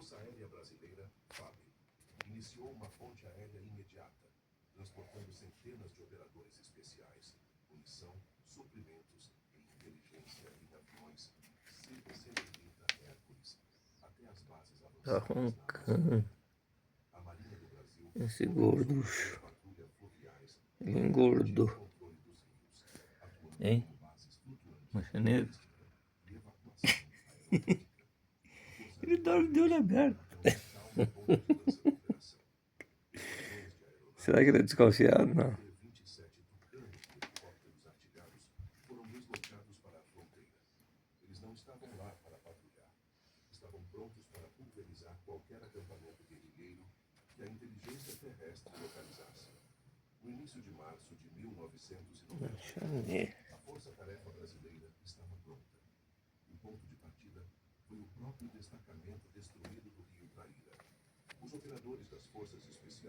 Força Aérea Brasileira, FAB, iniciou uma ponte aérea imediata, transportando centenas de operadores especiais, munição, suprimentos e inteligência em aviões C-130 Hércules, até as bases Tá avançadas na roncando. A Marinha do Brasil Esse gordo. patrulha fluviais Ele engordou. controle dos rios, atuando Hein? como bases flutuantes Mancha negra. e evacuação aeronáutica. Ele dorme de olho aberto. Calma ponto de lança da operação. Esquadrões de aeronaves Será que ele é desconfiado? Não. T-27 Tucanos de helicópteros artilhados foram deslocados para a fronteira. Eles não estavam lá para patrulhar. Estavam prontos para pulverizar qualquer acampamento guerrilheiro que a inteligência terrestre localizasse. No início de março de 1990, Mancha negra. a Força-Tarefa Brasileira estava pronta. O ponto de partida foi o próprio destacamento destruído do Rio Traíra. Os operadores das forças especiais